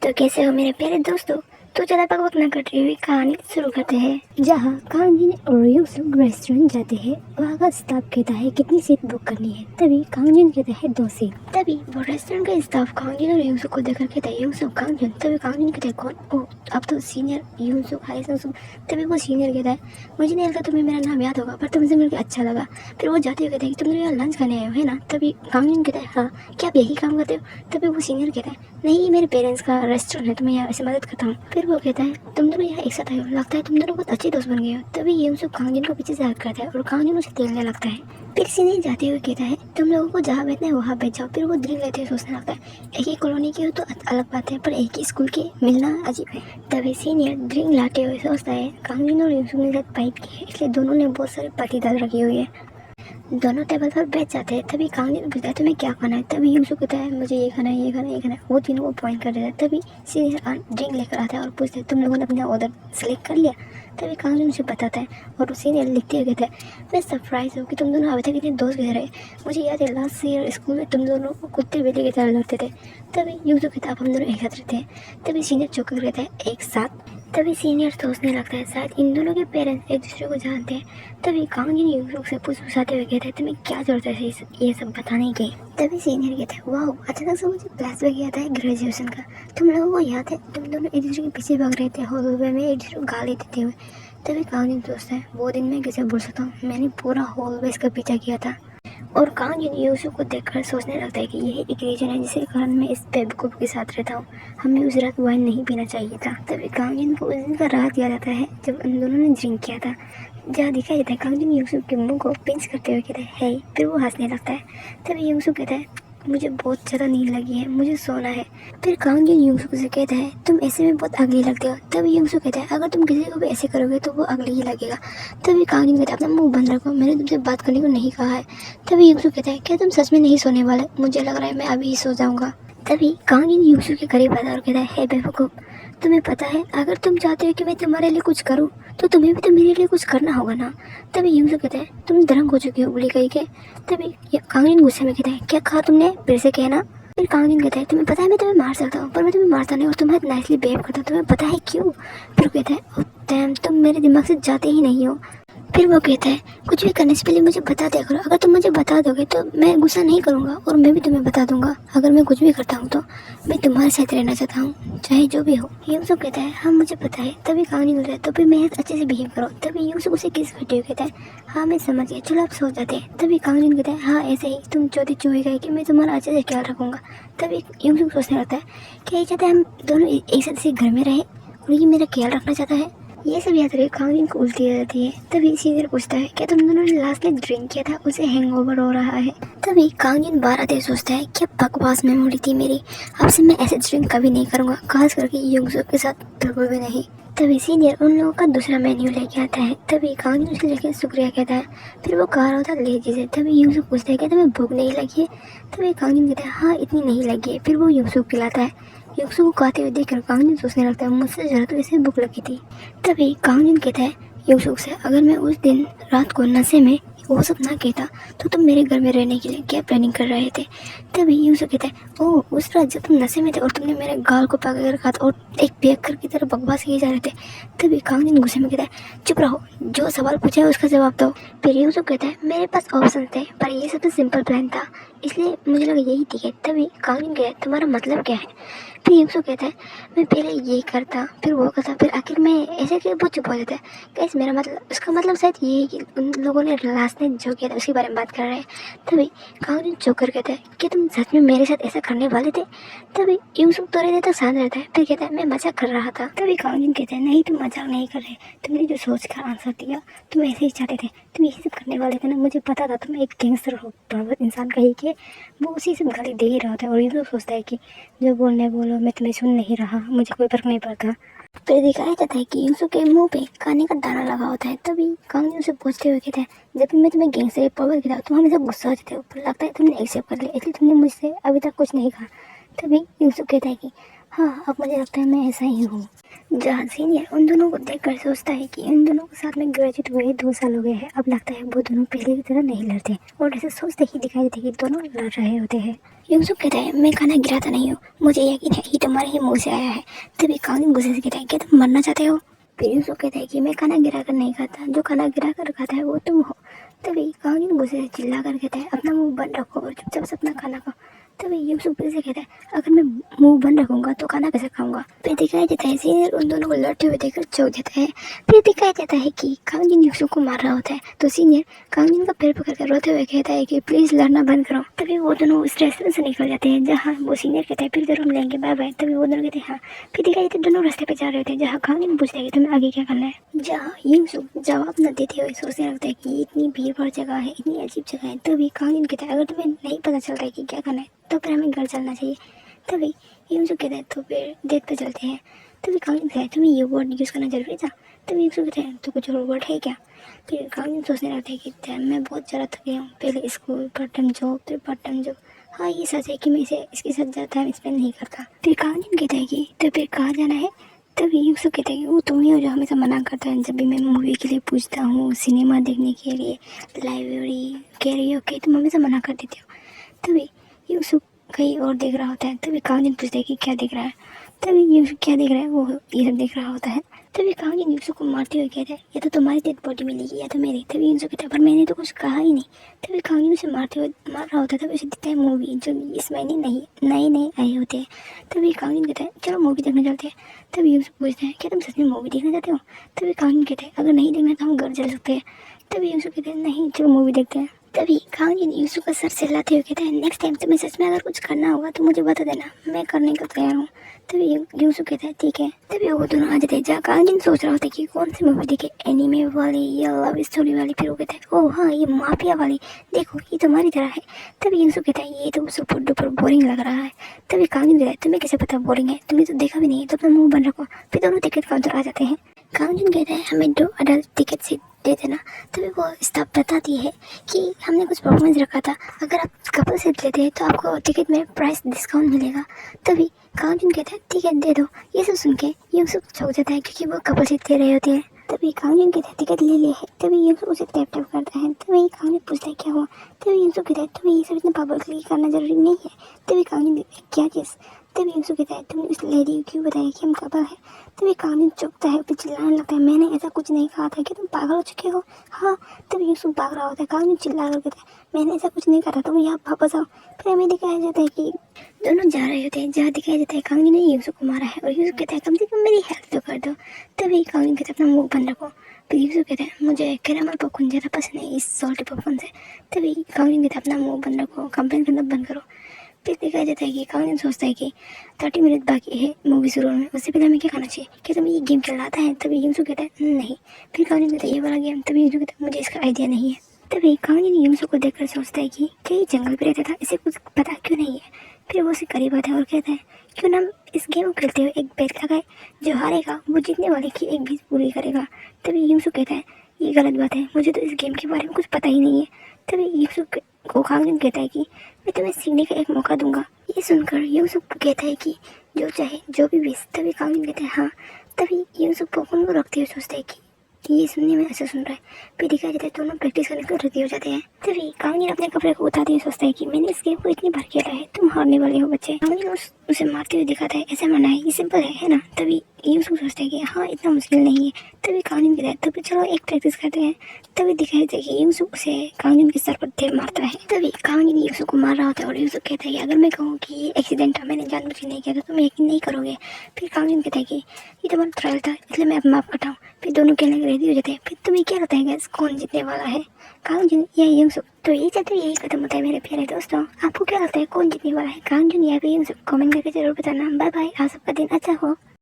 तो कैसे हो मेरे प्यारे दोस्तों। तो ज़्यादा बकबक न करते हुए कहानी शुरू करते हैं। जहाँ कांगजिन और यूसुफ रेस्टोरेंट जाते हैं, वहाँ का स्टाफ कहता है कितनी सीट बुक करनी है। तभी कांगजिन कहता है 2 सीट। तभी वो रेस्टोरेंट का स्टाफ कांगजिन और यूसुफ को देखकर कहता है यूसुफ कांगजिन। तभी कांगजिन कहता है कौन? ओह अब तो सीनियर यूसुफ हाय यूसुफ। तभी वो सीनियर कहता है मुझे नहीं लगता तुम्हें मेरा नाम याद होगा, पर तुमसे मिलकर अच्छा लगा। फिर वो जाते हुए कहता है कि तुम लोग यहाँ लंच खाने आए हो है ना। तभी कांगजिन कहता है हाँ, क्या आप यही काम करते हो? तभी वो सीनियर कहता है नहीं, मेरे पेरेंट्स का रेस्टोरेंट है तो मैं यहाँ ऐसे मदद करता हूँ। फिर वो कहता है तुम दोनों यहाँ एक साथ आए हो, लगता है तुम दोनों बहुत अच्छे दोस्त बन गए हो। तभी यूसुफ कांगजिन को पीछे से हक करता है और कांगजिन उसे तेलने लगता है। फिर सीनियर जाते हुए कहता है तुम लोगों को जहाँ बैठना है वहाँ बैठ जाओ। फिर वो ड्रिंक लेते हुए सोचने लगता है एक ही कॉलोनी के हो तो अलग बात है, पर एक ही स्कूल के मिलना अजीब है। तभी सीनियर ड्रिंक लाते हुए सोचता है कांगजिन और यूसुफ ने शायद फाइट की है, इसलिए दोनों ने बहुत सारी पार्टी डाल रखी हुई है। दोनों टेबल पर बैठ जाते हैं। तभी कांगजिन पूछता है तुम्हें क्या खाना है। तभी यूसुफ कहता है मुझे ये खाना है, ये खाना है, ये खाना है। वो तीनों को पॉइंट कर देता है। तभी सीनियर ड्रिंक लेकर आता है और पूछते हैं तुम लोगों ने अपना ऑर्डर सेलेक्ट कर लिया। तभी कांगजिन उसे बताता है और सीनियर लिखते हुए कहता है मैं सरप्राइज हूँ कि तुम दोनों अभी तक इतने दोस्त कैसे रहे। मुझे याद है लास्ट ईयर स्कूल में तुम दोनों को कुत्ते बिल्ली की तरह लड़ते थे। तभी यूसुफ कहता है अब हम दोनों एक साथ रहते हैं। तभी सीनियर चौंक कर कहता है एक साथ। तभी सीनियर सोचने लगता है शायद इन दोनों के पेरेंट्स एक दूसरे को जानते हैं। तभी कांगजिन यूसुफ से पूछाते हुए कहता है तुम्हें क्या जरूरत है ये सब बताने की। तभी सीनियर कहता है वाह, अचानक से मुझे फ्लैशबैक याद है ग्रेजुएशन का। तुम लोगों को याद है तुम दोनों एक दूसरे के पीछे भाग रहे थे हॉलवे में एक दूसरे को गाली देते हुए। तभी कांगजिन सोचता है वो दिन मैं कैसे भूल सकता हूँ, मैंने पूरा हॉलवे इसका पीछा किया था। और कांगजिन यूसुफ को देखकर सोचने लगता है कि यही एक रीजन है जिसके कारण मैं इस बेवकूफ़ के साथ रहता हूँ। हमें उस रात वाइन नहीं पीना चाहिए था। तभी कांगजिन को उस दिन का रात याद आता है जब उन दोनों ने ड्रिंक किया था। जहाँ दिखाई देता है कांगजिन यूसुफ के मुंह को पिंच करते हुए कहता है हे। फिर वो हंसने लगता है। तभी यूसुफ कहता है मुझे बहुत ज़्यादा नींद लगी है, मुझे सोना है। फिर कांगजिन यूसुफ से कहता है तुम ऐसे में बहुत अगली लगते हो। तभी यूसुफ कहता है अगर तुम किसी को भी ऐसे करोगे तो वो अगली ही लगेगा। तभी कांगजिन कहता है अपना मुंह बंद रखो, मैंने तुमसे बात करने को नहीं कहा है। तभी यूसुफ कहता है क्या तुम सच में नहीं सोने वाले? मुझे लग रहा है मैं अभी ही सो जाऊँगा। तभी कांगजिन यूसुफ के करीब आता है और कहता है हे बेवकूफ़, तुम्हें पता है अगर तुम चाहते हो कि मैं तुम्हारे लिए कुछ करूं तो तुम्हें भी तो मेरे लिए कुछ करना होगा ना। तभी यूसुफ कहता है तुम दरंग हो चुके हो उगली कही के। तभी कांगजिन गुस्से में कहता है क्या कहा तुमने, फिर से कहना। फिर कांगजिन कहता है तुम्हें पता है मैं तुम्हें मार सकता हूँ, पर मैं तुम्हें मारता नहीं और तुम्हें नाइसली बिहेव करता हूँ, तुम्हें पता है क्यों? फिर कहता है ओह डैम, तुम मेरे दिमाग से जाते ही नहीं हो। फिर वो कहता है कुछ भी करने से पहले मुझे बता दिया करो, अगर तुम मुझे बता दोगे तो मैं गुस्सा नहीं करूँगा और मैं भी तुम्हें बता दूंगा अगर मैं कुछ भी करता हूँ तो। मैं तुम्हारे साथ रहना चाहता हूँ चाहे जो भी हो। यूसुफ कहता है हाँ मुझे पता है। तभी कांगजिन बोलता है तो फिर मैं अच्छे से बिहेव करो। तभी यूसुफ उसे किस करते हुए कहता है हाँ मैं समझ गया, चलो आप सो जाते हैं। तभी कांगजिन कहता है हाँ ऐसे ही तुम चौथी चूहे गए कि मैं तुम्हारा अच्छे से ख्याल रखूँगा। तभी यूसुफ सोचने लगता है क्या ये चाहता है हम दोनों एक साथ से घर में रहें और ये मेरा ख्याल रखना चाहता है। ये सब याद रहे कांगजिन को उल्टी आ जाती है। तभी सीनियर पूछता है क्या तुम दोनों ने लास्ट में ड्रिंक किया था, उसे हैंगओवर हो रहा है। तभी कांगजिन बार आते सोचता है क्या बकवास मेमोरी थी मेरी, अब से मैं ऐसे ड्रिंक कभी नहीं करूँगा, खास करके यूसुफ के साथ बिल्कुल भी नहीं। तभी सीनियर उन लोगों का दूसरा मेन्यू लेके आता है। तभी कांगजिन उसे लेके शुक्रिया कहता है। फिर वो कह रहा होता है लेजी से। तभी यूसुफ पूछता है क्या तुम्हें भूख नहीं लगी है? तभी कांगजिन कहता है हाँ इतनी नहीं लगी है। फिर वो यूसुफ खिलाता है। यूसुफ को खाते हुए देखकर कांगजिन सोचने लगता है मुझसे ज़रा तो इसे भूख लगी थी। तभी कांगजिन कहता है यूसुफ से अगर मैं उस दिन रात को नशे में वो सब ना कहता तो तुम मेरे घर में रहने के लिए क्या प्लानिंग कर रहे थे। तभी यूसुफ कहता है ओह उस रात जब तुम नशे में थे और तुमने मेरे गाल को पकड़ कर रखा था और एक बेकर की तरह बकवास किए जा रहे थे। तभी कांगजिन गुस्से में कहता है चुप रहो, जो सवाल पूछा है उसका जवाब दो। फिर यूसुफ कहता है मेरे पास ऑप्शन थे पर ये सब तो सिंपल प्लान था इसलिए मुझे लगा यही ठीक है। तभी कांगजिन कहता है तुम्हारा मतलब क्या है? फिर यूसुफ कहता है मैं पहले ये करता फिर वो करता फिर आखिर में ऐसे कि बहुत चुप हो जाता है। कैसे मेरा मतलब उसका मतलब शायद ये है कि उन लोगों ने लास्ट ने जो किया था उसके बारे में बात कर रहे हैं। तभी कांगजिन चौंक कर कहता है कि तुम सच में मेरे साथ ऐसा करने वाले थे? तभी यूसुफ थोड़ी देर तक शांत रहता है फिर कहता है मैं मजाक कर रहा था। तभी कांगजिन कहता है नहीं तुम मजाक नहीं कर रहे, तुमने जो सोच का आंसर दिया तुम ऐसे ही चाहते थे, तुम यही सब करने वाले थे ना। मुझे पता था तुम एक गैंगस्टर हो, प्रभावित इंसान कही के वो उसी से गाली दे ही रहा था और यूसुफ सोचता है कि जो बोलने बोलो मैं तुम्हें सुन नहीं रहा, मुझे कोई फर्क नहीं पड़ता। फिर दिखाया जाता है कि यूसुफ के मुंह पे खाने का दाना लगा होता है। तभी कांगजिन उसे पूछते हुए कहता है जब भी मैं तुम्हें गैंगस्टर प्रभावित किया तुम हमेशा गुस्सा हो जाते हो, पर लगता है तुमने एक्सेप्ट कर लिया इसलिए तुमने मुझसे अभी तक कुछ नहीं कहा। तभी यूसुफ कहता है कि हाँ अब मुझे लगता है मैं ऐसा ही हूँ। जहाँ सीनियर उन दोनों को देखकर सोचता है कि इन दोनों को साथ में ग्रेजुएट हुए 2 साल हो गए हैं। अब लगता है वो दोनों पहले की तरह नहीं लड़ते और ऐसे सोचते ही दिखाई देते कि दोनों लड़ रहे होते हैं। यूसुफ कहता है मैं खाना गिराता नहीं हूँ, मुझे यकीन है ये तुम्हारे ही मुँह से आया है। तभी कांगन गुस्से से कहता है क्या तुम मरना चाहते हो? फिर यूसुफ कहता है कि मैं खाना गिरा कर नहीं खाता, जो खाना गिरा कर खाता है वो तुम हो। तभी कांगन गुस्से से चिल्ला कर कहता है अपना मुंह बंद रखो और चुपचाप से अपना खाना खाओ। तभी यूसुफ फिर से कहता है अगर मैं मुंह बंद रखूंगा तो खाना कैसे खाऊंगा? फिर दिखाई देता है सीनियर उन दोनों को लड़ते हुए देखकर चौंक जाता है। फिर दिखाई देता है कि कांगन यूसुफ को मार रहा होता है तो सीनियर कांगन का पैर पकड़कर रोते हुए कहता है कि प्लीज लड़ना बंद करो। तभी वो दोनों उस रेस्टोरेंट से निकल जाते हैं जहाँ वो सीनियर कहता है फिर जरूर मिलेंगे, बाय बाय। तभी वो दोनों कहते हैं हाँ। फिर दिखाई देते दोनों रास्ते पे जा रहे होते हैं जहाँ कांगन पूछता है कि तुम्हें आगे क्या करना है। जहाँ यूसुफ जवाब न देते हुए सोचने लगता है कि इतनी भीड़ भाड़ जगह है, इतनी अजीब जगह है। तभी कांगन कहता है अगर तुम्हें नहीं पता चलता है कि क्या करना है तो फिर हमें घर चलना चाहिए। तभी यूसुफ कहता है तो फिर डेट पे चलते हैं। तभी कांगन कहता है तुम्हें ये वर्ड यूज़ करना जरूरी था। तभी यूसुफ कहता है तो कुछ और वर्ड है क्या? फिर कांगन सोचने लगता है कि मैं बहुत ज़्यादा थक गया हूँ, पहले स्कूल पार्ट टाइम जॉब फिर पार्ट टाइम जॉब। हाँ ये सच है कि मैं इसे इसके साथ ज़्यादा टाइम स्पेंड नहीं करता। फिर कांगन कहता है कि तो फिर कहाँ जाना है? तभी यूसुफ कहता है कि वो तुम ही हो जो हमेशा मना करता है जब भी मैं मूवी के लिए पूछता हूँ, सिनेमा देखने के लिए, लाइब्रेरी, कैरियोके, तुम हमेशा मना कर देते हो। तभी यूसुफ कहीं और देख रहा होता है। तभी कांगन पूछता है कि क्या देख रहा है? तभी यूसुफ क्या देख रहा है वो ये सब देख रहा होता है। तभी कांगन यूसुफ को मारते हुए कहता है या तो तुम्हारी डेड बॉडी मिलेगी या तो मेरी। तभी यूसुफ कहता है पर मैंने तो कुछ कहा ही नहीं। तभी कांगन उसे मारते हुए मार रहा होता है। तभी उसे दिखता है मूवी जो इस महीने नए आए होते हैं। तभी कांगन कहता है चलो मूवी देखने चलते हैं। तभी यूसुफ पूछता है क्या तुम सच में मूवी देखना चाहते हो? तभी कांगन कहता है अगर नहीं देखना तो हम घर चल सकते हैं। तभी यूसुफ कहते हैं नहीं चलो मूवी देखते हैं। तभी कांगन यूसुफ का सर चिल्लाते हुए कहता है नेक्स्ट टाइम तुम्हें सच में अगर कुछ करना होगा तो मुझे बता देना, मैं करने को तैयार हूँ। तभी यूसुफ कहता है ठीक है। तभी वो दोनों आ जाते हैं जहाँ कांगन सोच रहा होता है कि कौन सी मूवी देखे, एनिमे वाली या लव स्टोरी वाली। फिर वो कहता है ओह हाँ ये माफिया वाली, देखो ये तुम्हारी तरह है। तभी यूसुफ कहता है ये तो सुपर डुपर बोरिंग लग रहा है। तभी कांगन कहता है तुम्हें कैसे पता बोरिंग है, तुमने तो देखा भी नहीं है तो अपना मुंह बंद रखो। फिर दोनों टिकट काउंटर आ जाते हैं। कांगन कहता है हमें 2 अडल्ट टिकट सीट दे देना। तभी वो स्टाफ बताती है कि हमने कुछ परफॉर्मेंस रखा था, अगर आप कपल सीट लेते हैं तो आपको टिकट में प्राइस डिस्काउंट मिलेगा। तभी कांगन कहता है ठीक है दे दो। ये सब सुन के यूसुफ चौंक जाता है क्योंकि वो कपल सीट ले रहे होते हैं। तभी कांगन कहता है टिकट ले लिया है। तभी यूसुफ उसे टैप टैप करता है। तभी कांगन पूछता है क्या हुआ? तभी यूसुफ कहता है तुम्हें ये सब इतना पब्लिकली करना जरूरी नहीं है। तभी कांगन कहता है क्या चीज़? तभी यूसुफ कहता है तुमने उस लेडी को क्यों बताया कि हम कपल है? तभी कांगन चुपता है, फिर चिल्लाने लगता है मैंने ऐसा कुछ नहीं कहा था, कि तुम पागल हो चुके हो? हाँ। तभी यूसुफ भाग रहा होता है। कांगन चिल्ला कर कहता है मैंने ऐसा कुछ नहीं कहा, तुम यहाँ वापस आओ। फिर हमें दिखाया जाता है कि दोनों जा रहे होते हैं जहाँ दिखाया जाता है कांगन ने यूसुफ को मारा है और यूसुफ कहता है कम से कम मेरी हेल्प तो कर दो। तभी कांगन कहता है अपना मुंह बंद रखो। फिर यूसुफ कहता है मुझे कैरामल पॉपकॉर्न ज़्यादा पसंद है इस सॉल्टी पॉपकॉर्न से। तभी कांगन कहता है अपना मुंह बंद रखो, कंप्लेन करना बंद करो। फिर दिखाया जाता है कि कांगन सोचता है कि 30 मिनट बाकी है मूवी शुरू होने में, उससे पहले हमें क्या खाना चाहिए, क्या तुम्हें ये गेम खेलना आता है? तभी यूसुफ कहता है नहीं। फिर कांगन कहता है ये वाला गेम। तभी यूसुफ कहता है मुझे इसका आइडिया नहीं है। तभी कांगन यूसुफ को देखकर सोचता है कि क्या ये जंगल पे रहता था, इसे कुछ पता क्यों नहीं है। फिर वो उसे करीब आता है और कहता है क्यों ना हम इस गेम को खेलते हुए एक बेट लगाए, जो हारेगा वो जीतने वाले की एक बीच पूरी करेगा। तभी यूसुफ कहता है ये गलत बात है, मुझे तो इस गेम के बारे में कुछ पता ही नहीं है। तभी यूसुफ को कांगन कहता है कि मैं तुम्हें सीखने का एक मौका दूंगा। ये सुनकर यूसुफ कहता है कि जो चाहे जो भी विश। तभी कांगन कहता है हाँ। तभी यूसुफ पॉपकॉर्न को रखते हुए सोचता है कि ये सुनने में ऐसा सुन रहा है। फिर दिखाई जाता है दोनों प्रैक्टिस करने को रेडी हो जाते हैं। तभी कांगन अपने कपड़े को उतारते हुए सोचता है कि मैंने इस गेम को इतनी बार खेला है, तुम हारने वाले हो बच्चे। कांगन उसे मारते हुए दिखाता है ऐसा मरना है, ये सिंपल है ना? तभी यूसुफ सोचता है कि हाँ इतना मुश्किल नहीं है। तभी कांगन कहता है तभी चलो एक प्रैक्टिस करते हैं। तभी दिखाई देता है कि यूसुफ उसे कांगन के सर पर ढेर मारता है। तभी कांगन यूसुफ को मार रहा होता है और यूसुफ कहता है कि अगर मैं कहूँ कि ये एक्सीडेंट था, मैंने जानबूझ के नहीं किया तो तुम यकीन नहीं करोगे। फिर कांगन कहता है कि ये तो मेरा ट्रायल था इसलिए मैं अब माफ करता हूँ। फिर दोनों खेलने के रेडी हो जाते हैं। फिर तुम्हें क्या लगता है गाइस कौन जीतने वाला है, कांगन या यूसुफ? तो ये चलते यही खत्म होता है मेरे प्यारे दोस्तों। आपको क्या लगता है कौन जीतने वाला है, कांगन या यूसुफ? कमेंट करके जरूर बताना। बाय बाय, आप सबका दिन अच्छा हो।